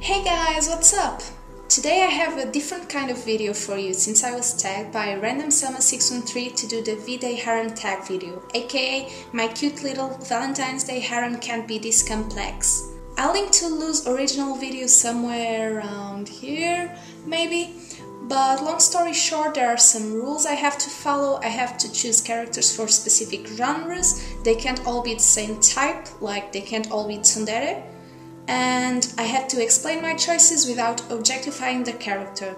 Hey guys, what's up? Today I have a different kind of video for you since I was tagged by RandomSummer613 to do the V-Day Harem tag video, aka my cute little Valentine's Day harem can't be this complex. I'll link to Lou's original video somewhere around here, maybe. But long story short, there are some rules I have to follow. I have to choose characters for specific genres. They can't all be the same type, like they can't all be tsundere. And I had to explain my choices without objectifying the character.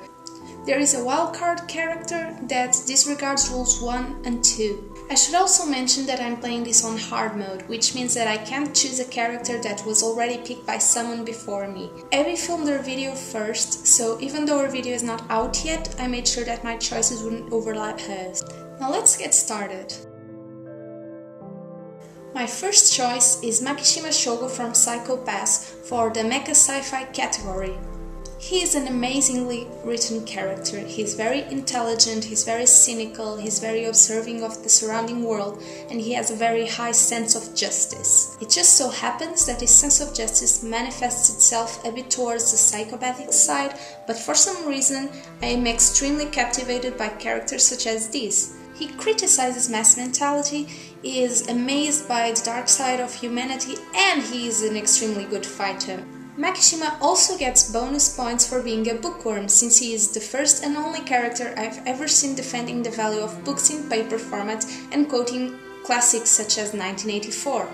There is a wildcard character that disregards rules 1 and 2. I should also mention that I'm playing this on hard mode, which means that I can't choose a character that was already picked by someone before me. Abby filmed her video first, so even though her video is not out yet, I made sure that my choices wouldn't overlap hers. Now let's get started. My first choice is Makishima Shogo from Psycho Pass for the mecha sci-fi category. He is an amazingly written character. He's very intelligent, he's very cynical, he's very observing of the surrounding world, and he has a very high sense of justice. It just so happens that his sense of justice manifests itself a bit towards the psychopathic side, but for some reason I am extremely captivated by characters such as this. He criticizes mass mentality, is amazed by the dark side of humanity, and he is an extremely good fighter. Makishima also gets bonus points for being a bookworm, since he is the first and only character I've ever seen defending the value of books in paper format and quoting classics such as 1984.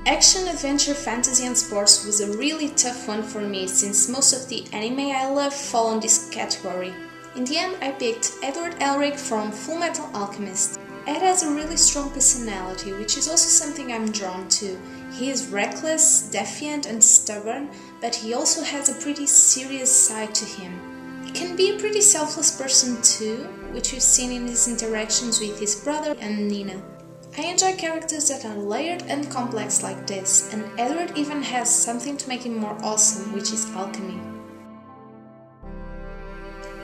Action, adventure, fantasy and sports was a really tough one for me, since most of the anime I love fall in this category. In the end, I picked Edward Elric from Fullmetal Alchemist. Ed has a really strong personality, which is also something I'm drawn to. He is reckless, defiant and stubborn, but he also has a pretty serious side to him. He can be a pretty selfless person too, which we've seen in his interactions with his brother and Nina. I enjoy characters that are layered and complex like this, and Edward even has something to make him more awesome, which is alchemy.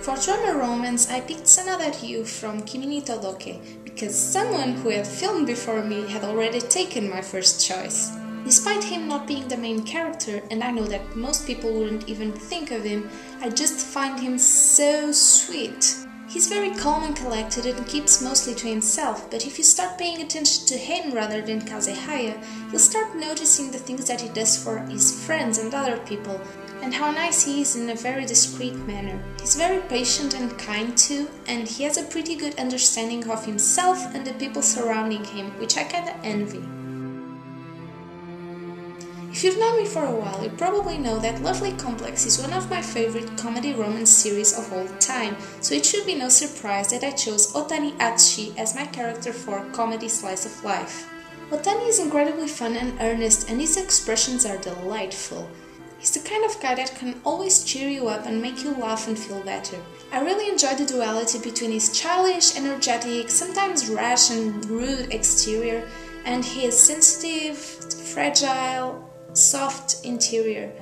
For drama romance, I picked Sanada Ryu from Kimi ni Todoke, because someone who had filmed before me had already taken my first choice. Despite him not being the main character, and I know that most people wouldn't even think of him, I just find him so sweet. He's very calm and collected and keeps mostly to himself, but if you start paying attention to him rather than Kazehaya, you'll start noticing the things that he does for his friends and other people, and how nice he is in a very discreet manner. He's very patient and kind too, and he has a pretty good understanding of himself and the people surrounding him, which I kinda envy. If you've known me for a while, you probably know that Lovely Complex is one of my favorite comedy romance series of all time, so it should be no surprise that I chose Otani Atsushi as my character for comedy slice of life. Otani is incredibly fun and earnest, and his expressions are delightful. He's the kind of guy that can always cheer you up and make you laugh and feel better. I really enjoy the duality between his childish, energetic, sometimes rash and rude exterior, and his sensitive, fragile, soft interior.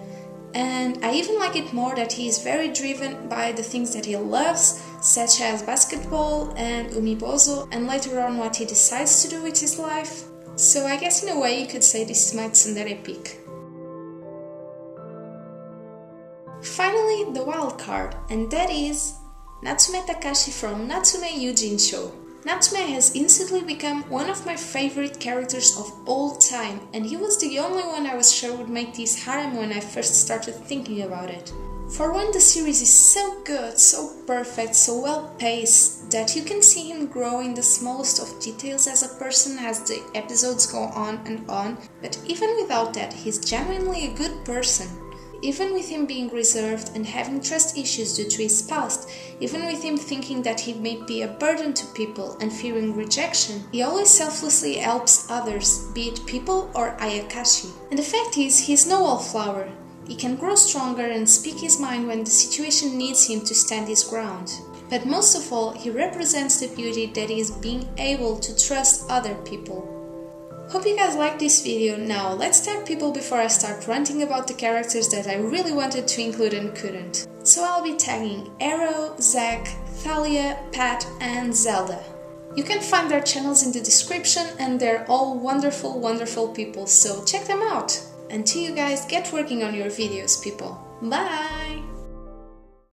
And I even like it more that he is very driven by the things that he loves, such as basketball and umibozo, and later on what he decides to do with his life. So I guess in a way you could say this is my tsundere pick. Finally, the wild card, and that is Natsume Takashi from Natsume Yujinsho. Natsume has instantly become one of my favorite characters of all time, and he was the only one I was sure would make this harem when I first started thinking about it. For one, the series is so good, so perfect, so well paced, that you can see him grow in the smallest of details as a person as the episodes go on, but even without that, he's genuinely a good person. Even with him being reserved and having trust issues due to his past, even with him thinking that he may be a burden to people and fearing rejection, he always selflessly helps others, be it people or Ayakashi. And the fact is, he's no wallflower. He can grow stronger and speak his mind when the situation needs him to stand his ground. But most of all, he represents the beauty that is being able to trust other people. Hope you guys liked this video. Now let's tag people before I start ranting about the characters that I really wanted to include and couldn't. So I'll be tagging Arrow, Zack, Thalia, Pat and Zelda. You can find their channels in the description and they're all wonderful people, so check them out! until you guys get working on your videos, people. Bye!